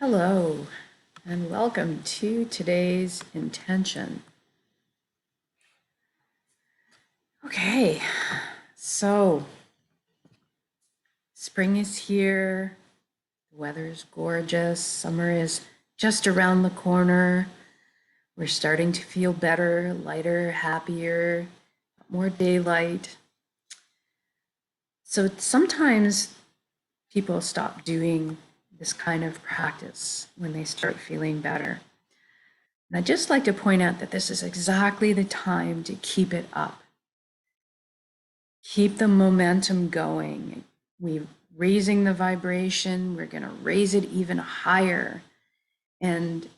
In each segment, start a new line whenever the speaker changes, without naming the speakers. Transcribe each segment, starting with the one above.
Hello, and welcome to today's intention. Okay, so spring is here, the weather is gorgeous, summer is just around the corner. We're starting to feel better, lighter, happier, more daylight. So sometimes people stop doing this kind of practice when they start feeling better. And I'd just like to point out that this is exactly the time to keep it up. Keep the momentum going. We're raising the vibration. We're going to raise it even higher and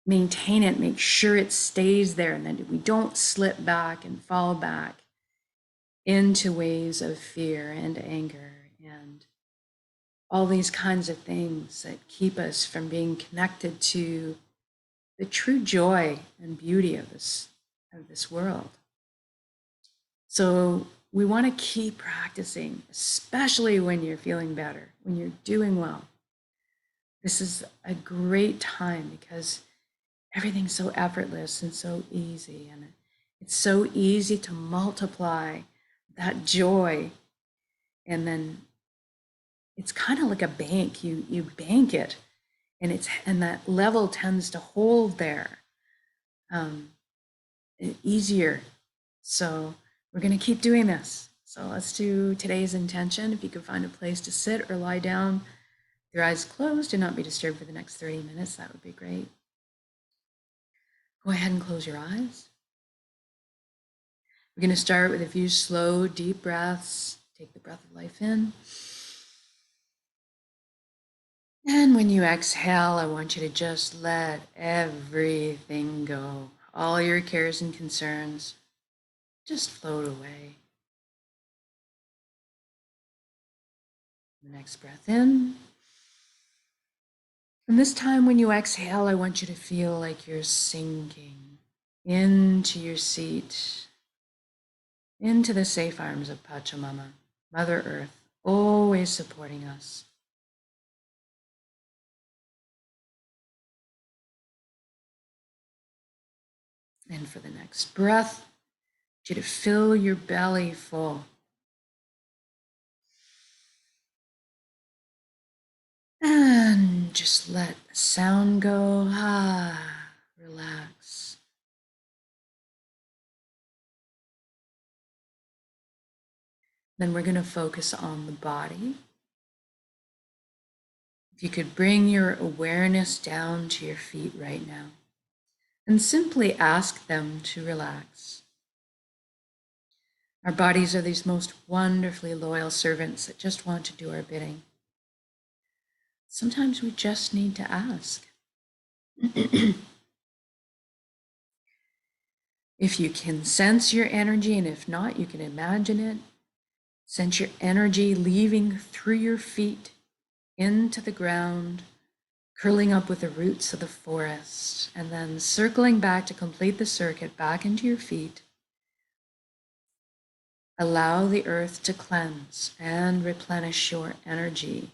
maintain it, make sure it stays there, and that we don't slip back and fall back into waves of fear and anger and all these kinds of things that keep us from being connected to the true joy and beauty of this world. So we want to keep practicing, especially when you're feeling better, when you're doing well. This is a great time because everything's so effortless and so easy. And it's so easy to multiply that joy. And then it's kind of like a bank. You bank it, and that level tends to hold there easier. So we're going to keep doing this. So let's do today's intention. If you can find a place to sit or lie down, with your eyes closed and not be disturbed for the next 30 minutes, that would be great. Go ahead and close your eyes. We're going to start with a few slow, deep breaths. Take the breath of life in. And when you exhale, I want you to just let everything go. All your cares and concerns just float away. The next breath in. And this time when you exhale, I want you to feel like you're sinking into your seat, into the safe arms of Pachamama, Mother Earth, always supporting us. And for the next breath, I want you to fill your belly full. And just let the sound go. Relax. Then we're going to focus on the body. If you could bring your awareness down to your feet right now and simply ask them to relax. Our bodies are these most wonderfully loyal servants that just want to do our bidding. Sometimes we just need to ask. If you can sense your energy, and if not, you can imagine it. Sense your energy leaving through your feet into the ground, curling up with the roots of the forest, and then circling back to complete the circuit back into your feet. Allow the earth to cleanse and replenish your energy.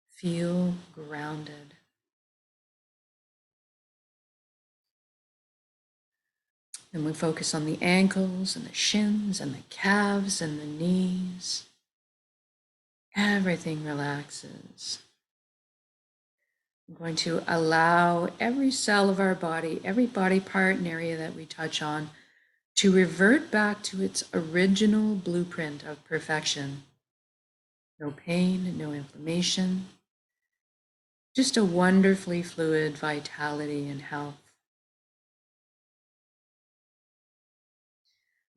Feel grounded. And we focus on the ankles and the shins and the calves and the knees. Everything relaxes. I'm going to allow every cell of our body, every body part and area that we touch on, to revert back to its original blueprint of perfection. No pain, no inflammation, just a wonderfully fluid vitality and health.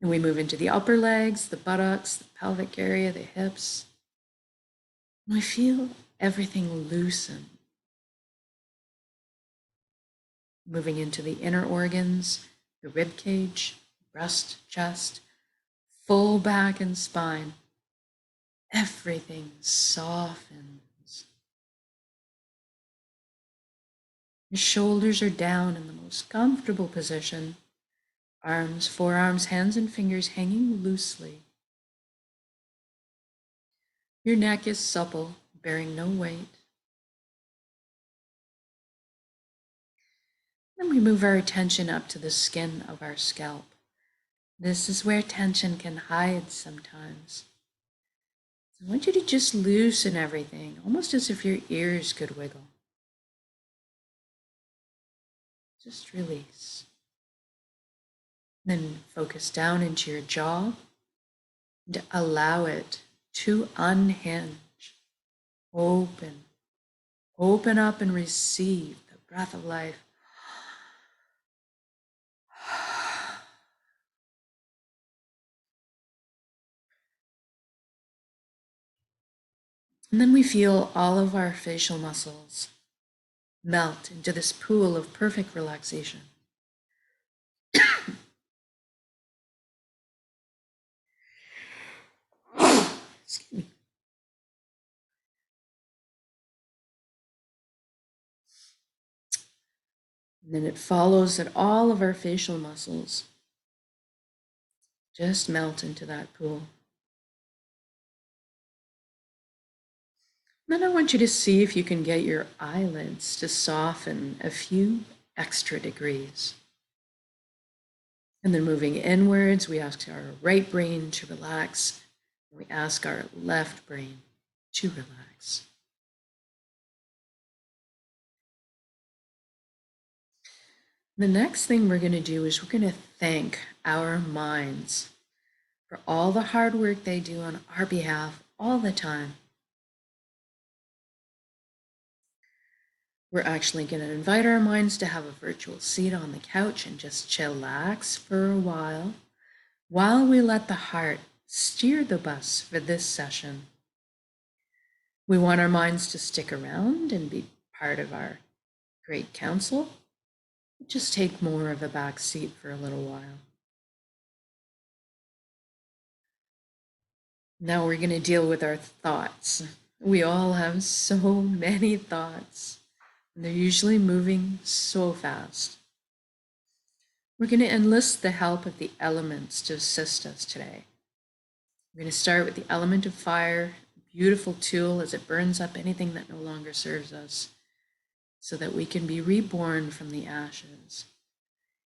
And we move into the upper legs, the buttocks, the pelvic area, the hips. And we feel everything loosen. Moving into the inner organs, the rib cage, breast, chest, full back and spine. Everything softens. Your shoulders are down in the most comfortable position. Arms, forearms, hands, and fingers hanging loosely. Your neck is supple, bearing no weight. Then we move our attention up to the skin of our scalp. This is where tension can hide sometimes. So I want you to just loosen everything, almost as if your ears could wiggle. Just release. Then focus down into your jaw and allow it to unhinge. Open. Open up and receive the breath of life. And then we feel all of our facial muscles melt into this pool of perfect relaxation. Excuse me. And then it follows that all of our facial muscles just melt into that pool. Then I want you to see if you can get your eyelids to soften a few extra degrees. And then moving inwards, we ask our right brain to relax. We ask our left brain to relax. The next thing we're going to do is we're going to thank our minds for all the hard work they do on our behalf all the time. We're actually going to invite our minds to have a virtual seat on the couch and just chillax for a while we let the heart steer the bus for this session. We want our minds to stick around and be part of our great council. Just take more of a back seat for a little while. Now we're going to deal with our thoughts. We all have so many thoughts, and they're usually moving so fast. We're going to enlist the help of the elements to assist us today. We're going to start with the element of fire, a beautiful tool as it burns up anything that no longer serves us, so that we can be reborn from the ashes.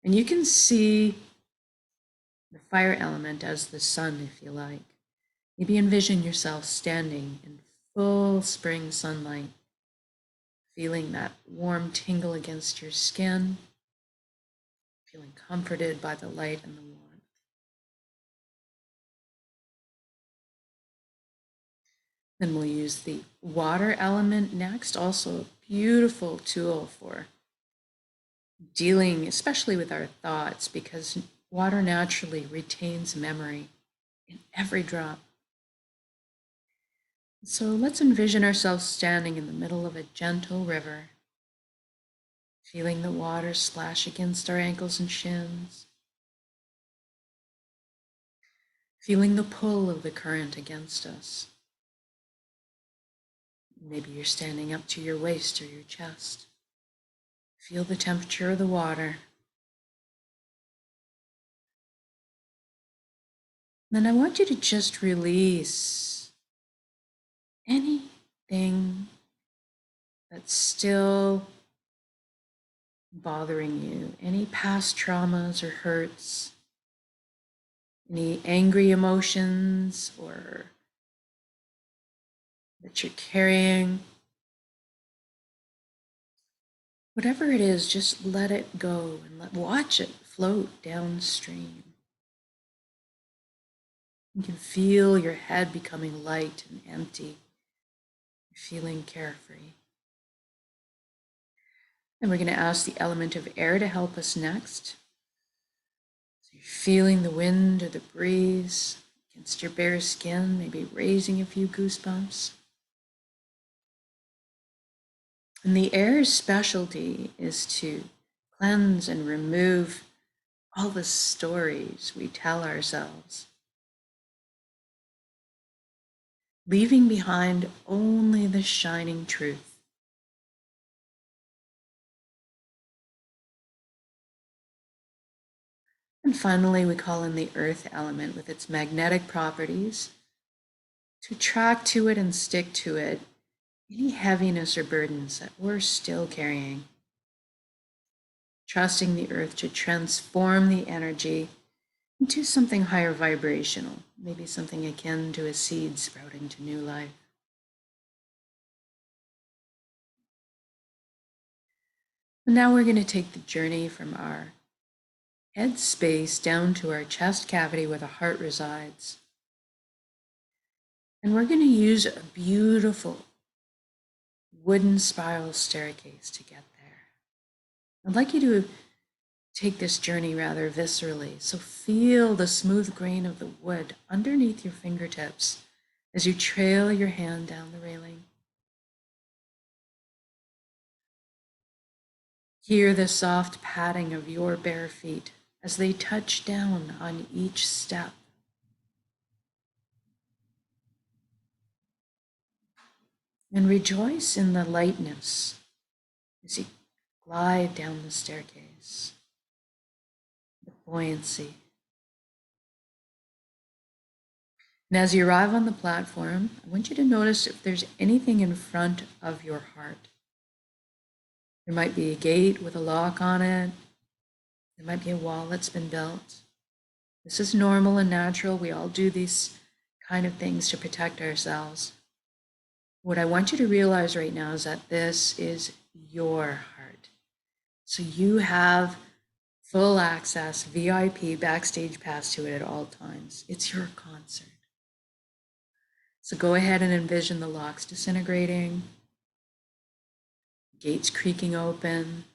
And you can see the fire element as the sun, if you like. Maybe envision yourself standing in full spring sunlight, feeling that warm tingle against your skin, feeling comforted by the light and the warmth. Then we'll use the water element next, also a beautiful tool for dealing, especially with our thoughts, because water naturally retains memory in every drop. So let's envision ourselves standing in the middle of a gentle river, feeling the water splash against our ankles and shins, feeling the pull of the current against us. Maybe you're standing up to your waist or your chest. Feel the temperature of the water. Then I want you to just release anything that's still bothering you, any past traumas or hurts, any angry emotions or that you're carrying. Whatever it is, just let it go and watch it float downstream. You can feel your head becoming light and empty, feeling carefree. And we're going to ask the element of air to help us next. So you're feeling the wind or the breeze against your bare skin, maybe raising a few goosebumps. And the air's specialty is to cleanse and remove all the stories we tell ourselves, leaving behind only the shining truth. And finally, we call in the earth element with its magnetic properties to attract to it and stick to it any heaviness or burdens that we're still carrying. trusting the earth to transform the energy into something higher vibrational, maybe something akin to a seed sprouting to new life. And now we're going to take the journey from our head space down to our chest cavity where the heart resides. And we're going to use a beautiful wooden spiral staircase to get there. I'd like you to take this journey rather viscerally. So feel the smooth grain of the wood underneath your fingertips as you trail your hand down the railing. Hear the soft padding of your bare feet as they touch down on each step. And rejoice in the lightness as you glide down the staircase, the buoyancy. And as you arrive on the platform, I want you to notice if there's anything in front of your heart. There might be a gate with a lock on it. There might be a wall that's been built. This is normal and natural. We all do these kind of things to protect ourselves. What I want you to realize right now is that this is your heart. So you have full access, VIP, backstage pass to it at all times. It's your concert. So go ahead and envision the locks disintegrating, gates creaking open.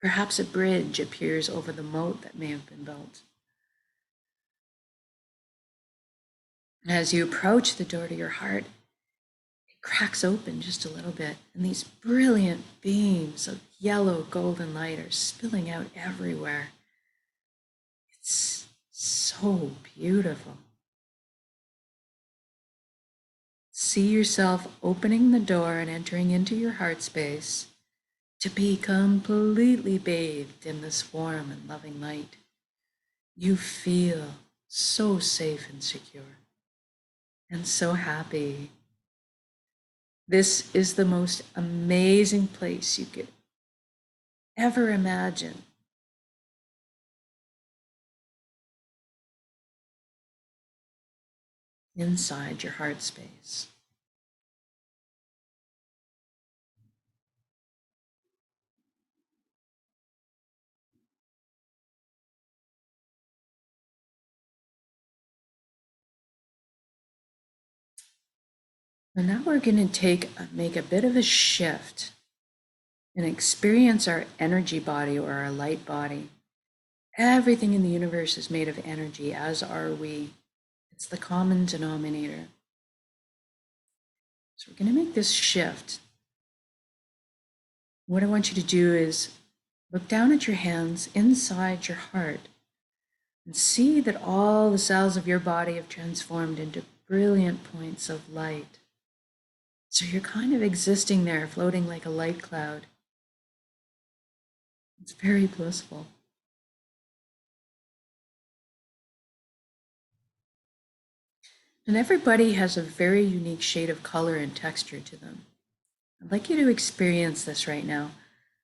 Perhaps a bridge appears over the moat that may have been built. As you approach the door to your heart, it cracks open just a little bit, and these brilliant beams of yellow golden light are spilling out everywhere. It's so beautiful. See yourself opening the door and entering into your heart space to be completely bathed in this warm and loving light. You feel so safe and secure and so happy. This is the most amazing place you could ever imagine. Inside your heart space. And now we're going to make a bit of a shift and experience our energy body or our light body. Everything in the universe is made of energy, as are we. It's the common denominator. So we're going to make this shift. What I want you to do is look down at your hands inside your heart and see that all the cells of your body have transformed into brilliant points of light. So you're kind of existing there, floating like a light cloud. It's very blissful. And everybody has a very unique shade of color and texture to them. I'd like you to experience this right now.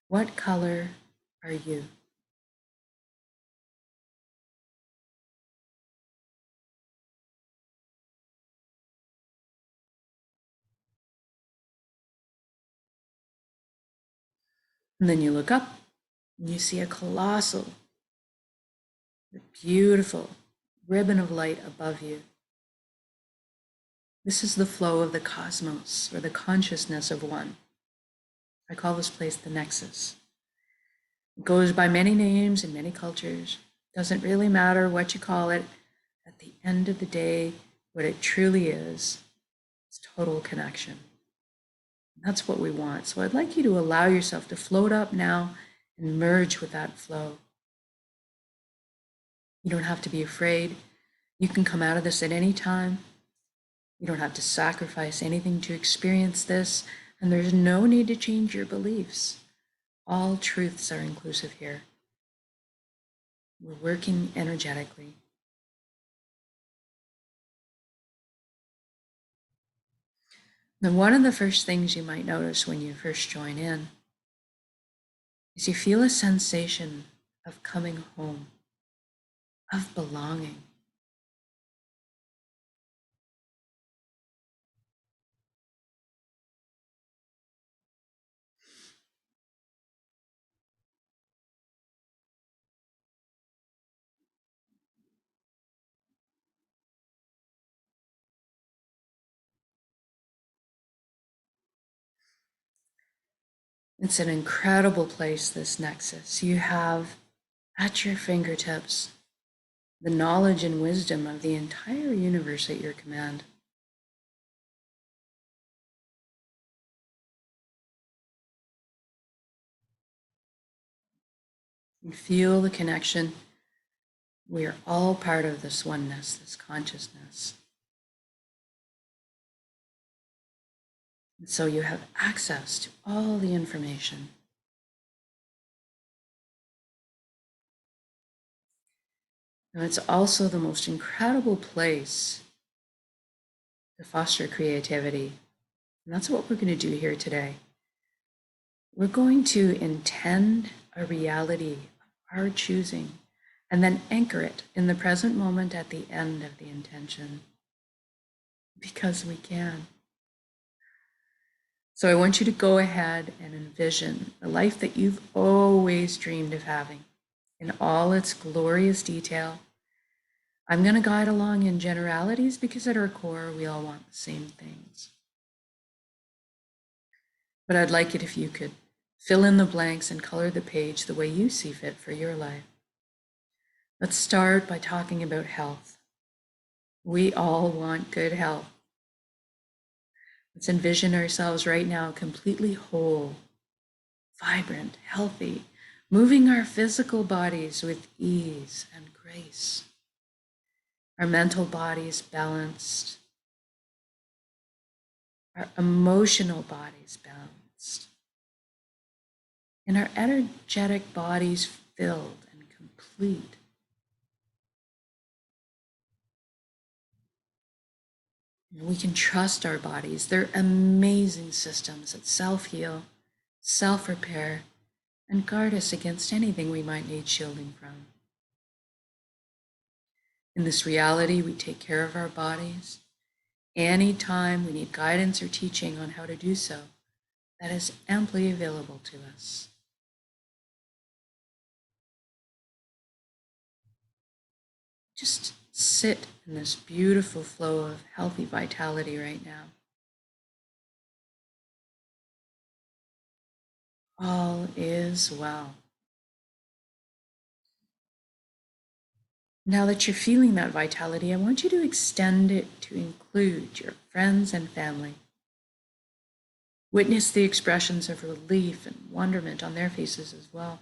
What color are you? And then you look up and you see a colossal, beautiful ribbon of light above you. This is the flow of the cosmos, or the consciousness of one. I call this place the Nexus. It goes by many names in many cultures. Doesn't really matter what you call it. At the end of the day, what it truly is total connection. That's what we want. So I'd like you to allow yourself to float up now and merge with that flow. You don't have to be afraid. You can come out of this at any time. You don't have to sacrifice anything to experience this, and there's no need to change your beliefs. All truths are inclusive here. We're working energetically. Now, one of the first things you might notice when you first join in is you feel a sensation of coming home, of belonging. It's an incredible place, this Nexus. You have at your fingertips the knowledge and wisdom of the entire universe at your command. You feel the connection. We are all part of this oneness, this consciousness. And so you have access to all the information. And it's also the most incredible place to foster creativity. And that's what we're going to do here today. We're going to intend a reality of our choosing and then anchor it in the present moment at the end of the intention, because we can. So I want you to go ahead and envision the life that you've always dreamed of having in all its glorious detail. I'm going to guide along in generalities because at our core, we all want the same things. But I'd like it if you could fill in the blanks and color the page the way you see fit for your life. Let's start by talking about health. We all want good health. Let's envision ourselves right now completely whole, vibrant, healthy, moving our physical bodies with ease and grace. Our mental bodies balanced. Our emotional bodies balanced. And our energetic bodies filled and complete. And we can trust our bodies. They're amazing systems that self-heal, self-repair, and guard us against anything we might need shielding from. In this reality, we take care of our bodies. Anytime we need guidance or teaching on how to do so, that is amply available to us. Just sit in this beautiful flow of healthy vitality right now. All is well. Now that you're feeling that vitality, I want you to extend it to include your friends and family. Witness the expressions of relief and wonderment on their faces as well.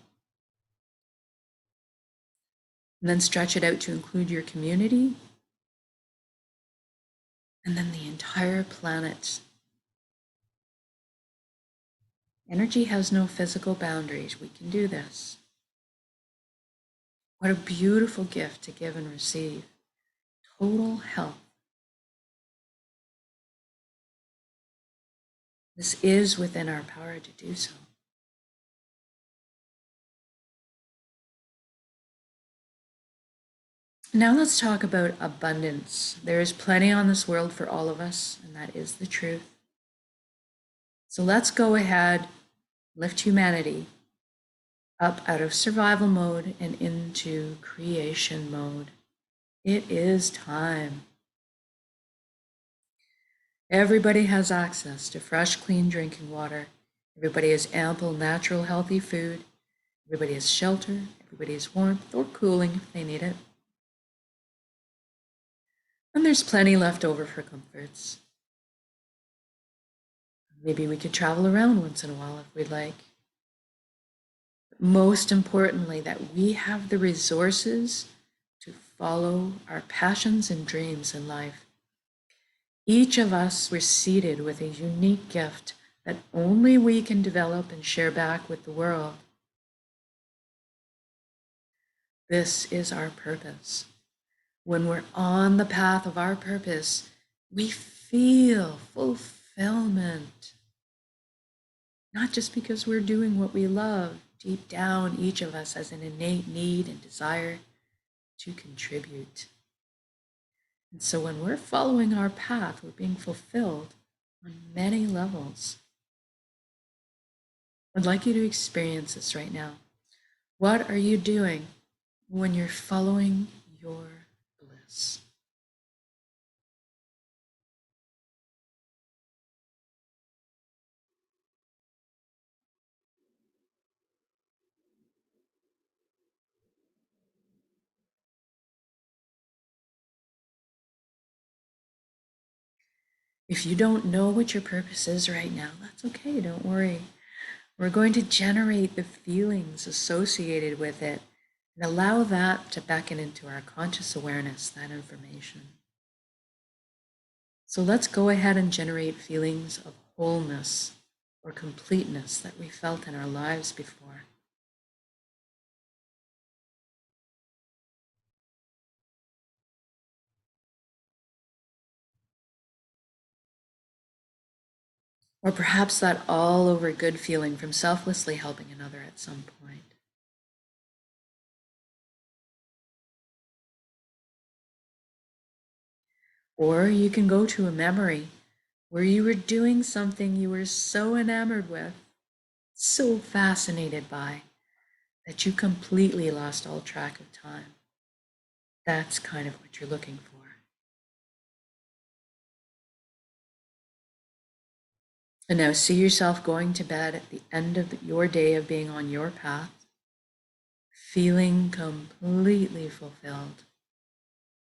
And then stretch it out to include your community and then the entire planet. Energy has no physical boundaries. We can do this. What a beautiful gift to give and receive. Total health. This is within our power to do so. Now let's talk about abundance. There is plenty on this world for all of us, and that is the truth. So let's go ahead, lift humanity up out of survival mode and into creation mode. It is time. Everybody has access to fresh, clean drinking water. Everybody has ample, natural, healthy food. Everybody has shelter. Everybody has warmth or cooling if they need it. And there's plenty left over for comforts. Maybe we could travel around once in a while if we'd like. But most importantly, that we have the resources to follow our passions and dreams in life. Each of us were seated with a unique gift that only we can develop and share back with the world. This is our purpose. When we're on the path of our purpose, we feel fulfillment. not just because we're doing what we love. Deep down, each of us has an innate need and desire to contribute. And so when we're following our path, we're being fulfilled on many levels. I'd like you to experience this right now. What are you doing when you're following your bliss? If you don't know what your purpose is right now, that's okay, don't worry. We're going to generate the feelings associated with it and allow that to beckon into our conscious awareness, that information. So let's go ahead and generate feelings of wholeness or completeness that we felt in our lives before. Or perhaps that all over good feeling from selflessly helping another at some point. Or you can go to a memory where you were doing something you were so enamored with, so fascinated by, that you completely lost all track of time. That's kind of what you're looking for. And now see yourself going to bed at the end of your day of being on your path, feeling completely fulfilled,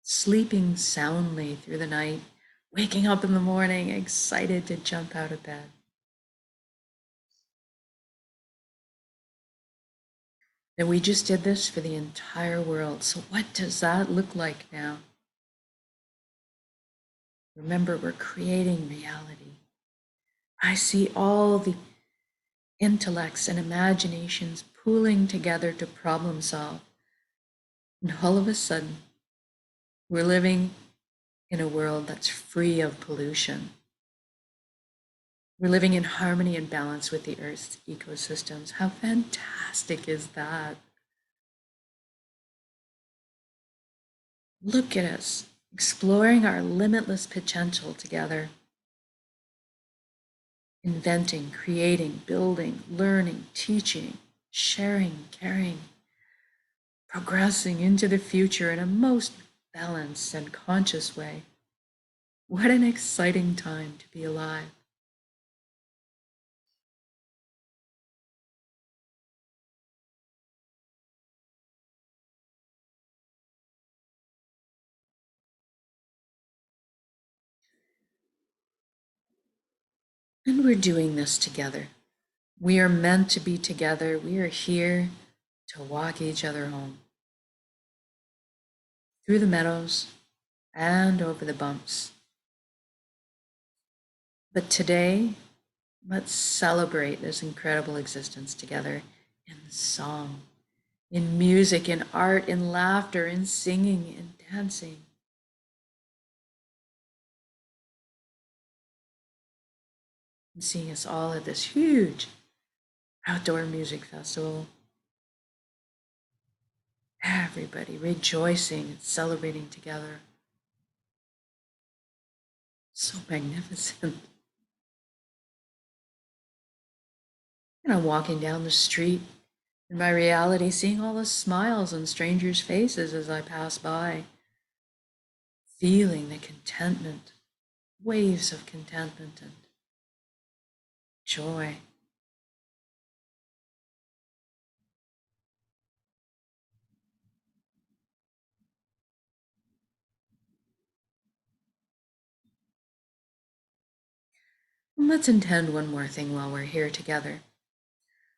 sleeping soundly through the night, waking up in the morning excited to jump out of bed. And we just did this for the entire world. So what does that look like now? Remember, we're creating reality. I see all the intellects and imaginations pooling together to problem solve. And all of a sudden, we're living in a world that's free of pollution. We're living in harmony and balance with the Earth's ecosystems. How fantastic is that? Look at us, exploring our limitless potential together. Inventing, creating, building, learning, teaching, sharing, caring, progressing into the future in a most balanced and conscious way. What an exciting time to be alive. And we're doing this together. We are meant to be together. We are here to walk each other home through the meadows and over the bumps. But today, let's celebrate this incredible existence together in song, in music, in art, in laughter, in singing, in dancing. And seeing us all at this huge outdoor music festival. Everybody rejoicing and celebrating together. So magnificent. And I'm walking down the street in my reality, seeing all the smiles on strangers' faces as I pass by, feeling the contentment, waves of contentment and joy. And let's intend one more thing while we're here together.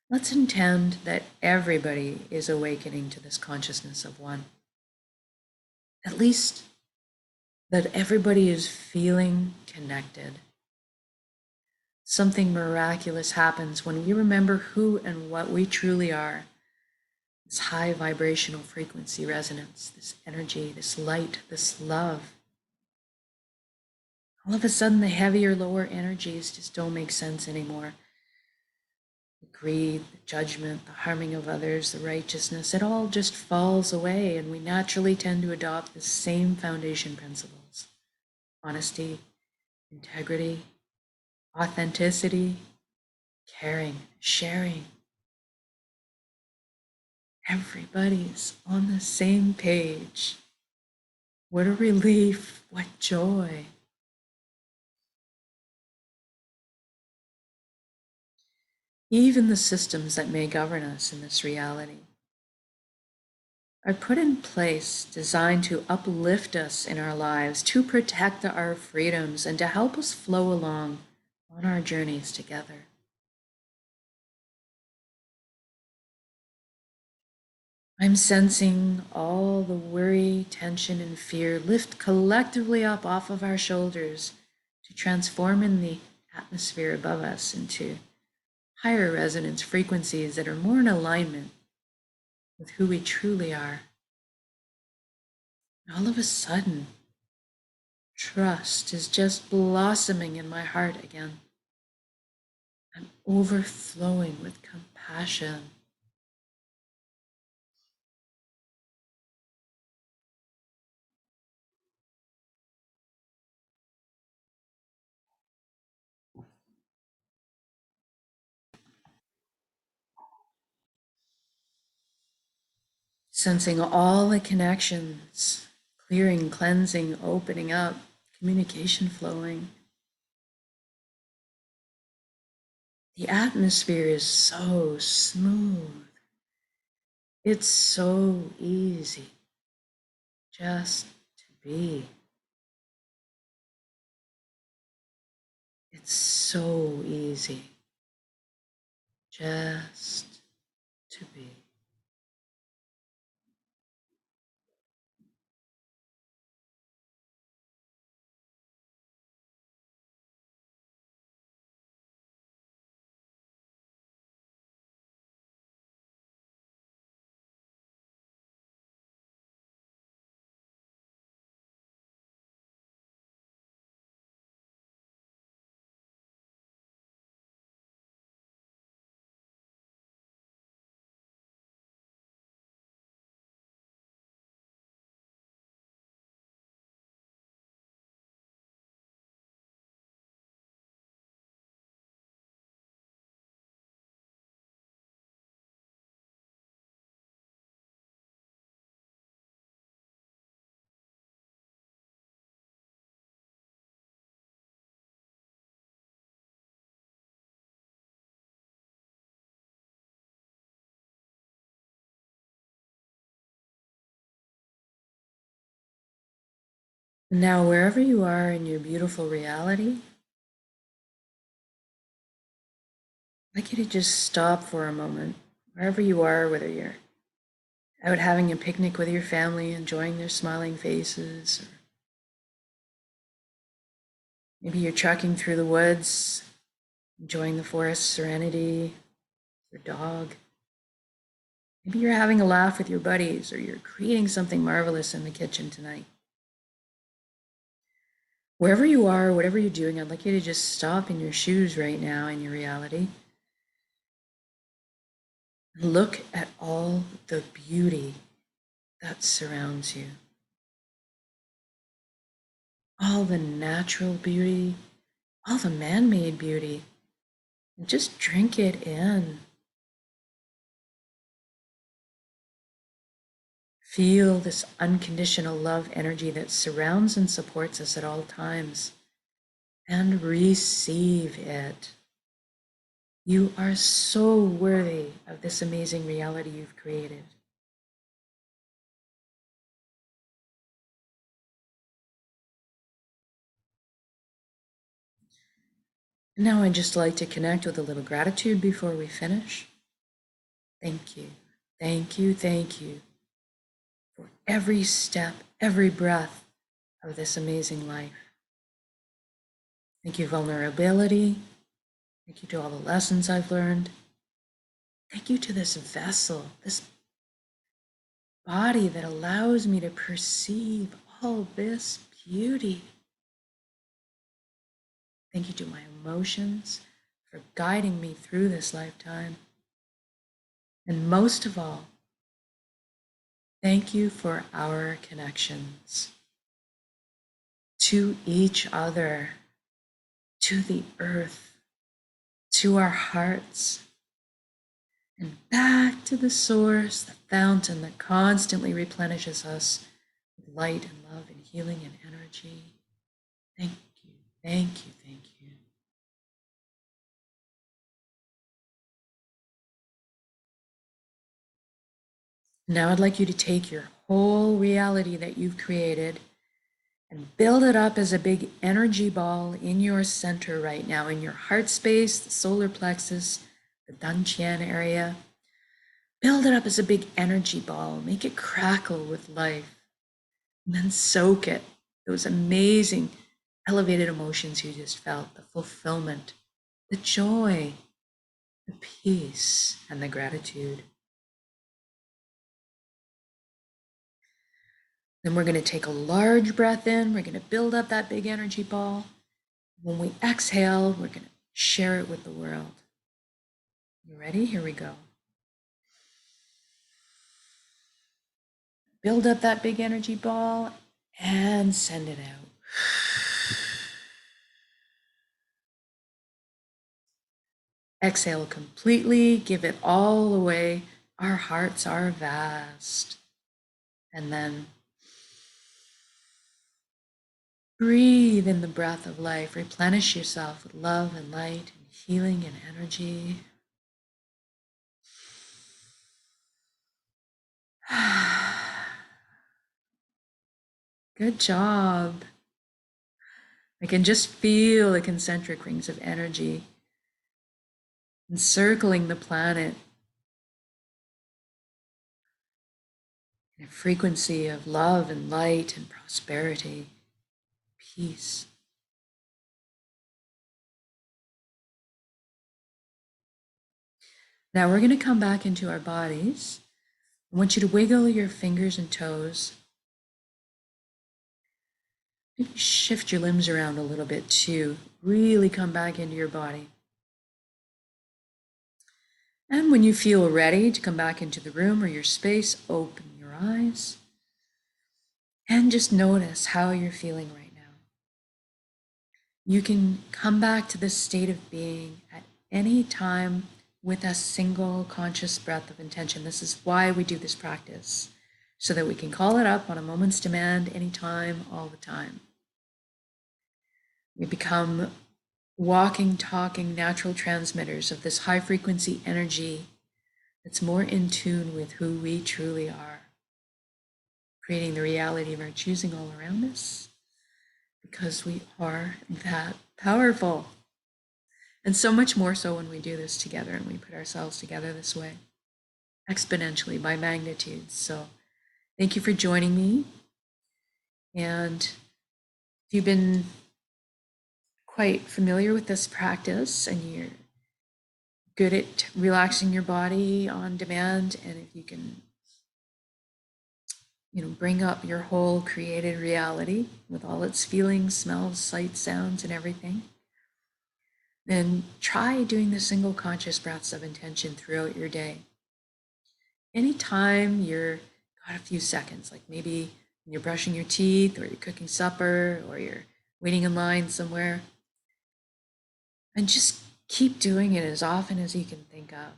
Let's intend that everybody is awakening to this consciousness of one. At least that everybody is feeling connected. Something miraculous happens when we remember who and what we truly are. This high vibrational frequency resonance, this energy, this light, this love. All of a sudden, the heavier, lower energies just don't make sense anymore. greed, the judgment, the harming of others, the righteousness, it all just falls away, and we naturally tend to adopt the same foundation principles: honesty, integrity, authenticity, caring, sharing. Everybody's on the same page. What a relief, what joy. Even the systems that may govern us in this reality are put in place designed to uplift us in our lives, to protect our freedoms, and to help us flow along on our journeys together. I'm sensing all the worry, tension, and fear lift collectively up off of our shoulders to transform in the atmosphere above us into higher resonance frequencies that are more in alignment with who we truly are. And all of a sudden, trust is just blossoming in my heart again. I'm overflowing with compassion. Sensing all the connections, clearing, cleansing, opening up, communication flowing. The atmosphere is so smooth. It's so easy just to be. It's so easy just to be. Now, wherever you are in your beautiful reality, I'd like you to just stop for a moment, wherever you are, whether you're out having a picnic with your family, enjoying their smiling faces, or maybe you're trekking through the woods, enjoying the forest serenity, your dog. Maybe you're having a laugh with your buddies, or you're creating something marvelous in the kitchen tonight. Wherever you are, whatever you're doing, I'd like you to just stop in your shoes right now in your reality. And look at all the beauty that surrounds you. All the natural beauty, all the man-made beauty. And just drink it in. Feel this unconditional love energy that surrounds and supports us at all times. And receive it. You are so worthy of this amazing reality you've created. Now I'd just like to connect with a little gratitude before we finish. Thank you, thank you, thank you for every step, every breath of this amazing life. Thank you, vulnerability. Thank you to all the lessons I've learned. Thank you to this vessel, this body that allows me to perceive all this beauty. Thank you to my emotions for guiding me through this lifetime. And most of all, thank you for our connections to each other, to the earth, to our hearts, and back to the source, the fountain that constantly replenishes us with light and love and healing and energy. Thank you, thank you, thank you. Now I'd like you to take your whole reality that you've created and build it up as a big energy ball in your center right now, in your heart space, the solar plexus, the Dantian area. Build it up as a big energy ball. Make it crackle with life. And then soak it. Those amazing elevated emotions you just felt, the fulfillment, the joy, the peace, and the gratitude. Then we're going to take a large breath in. We're going to build up that big energy ball. When we exhale, we're going to share it with the world. You ready? Here we go. Build up that big energy ball and send it out. Exhale completely, give it all away. Our hearts are vast. And then breathe in the breath of life. Replenish yourself with love and light and healing and energy. Good job. I can just feel the concentric rings of energy encircling the planet in a frequency of love and light and prosperity, peace. Now we're going to come back into our bodies. I want you to wiggle your fingers and toes. Maybe shift your limbs around a little bit too. Really come back into your body. And when you feel ready to come back into the room or your space, open your eyes and just notice how you're feeling right now. You can come back to this state of being at any time with a single conscious breath of intention. This is why we do this practice, so that we can call it up on a moment's demand, anytime, all the time. We become walking, talking, natural transmitters of this high frequency energy that's more in tune with who we truly are, creating the reality of our choosing all around us, because we are that powerful. And so much more so when we do this together and we put ourselves together this way, exponentially by magnitudes. So thank you for joining me. And if you've been quite familiar with this practice and you're good at relaxing your body on demand, and if you can bring up your whole created reality with all its feelings, smells, sights, sounds, and everything, then try doing the single conscious breaths of intention throughout your day. Anytime you're got a few seconds, like maybe when you're brushing your teeth or you're cooking supper or you're waiting in line somewhere, and just keep doing it as often as you can think of.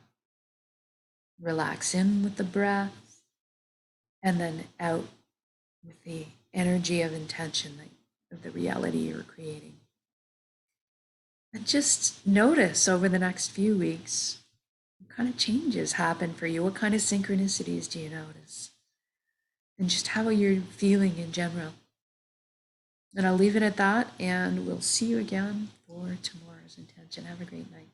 Relax in with the breath and then out with the energy of intention of the reality you're creating. And just notice over the next few weeks, what kind of changes happen for you? What kind of synchronicities do you notice? And just how you're feeling in general. And I'll leave it at that, and we'll see you again for tomorrow's intention. Have a great night.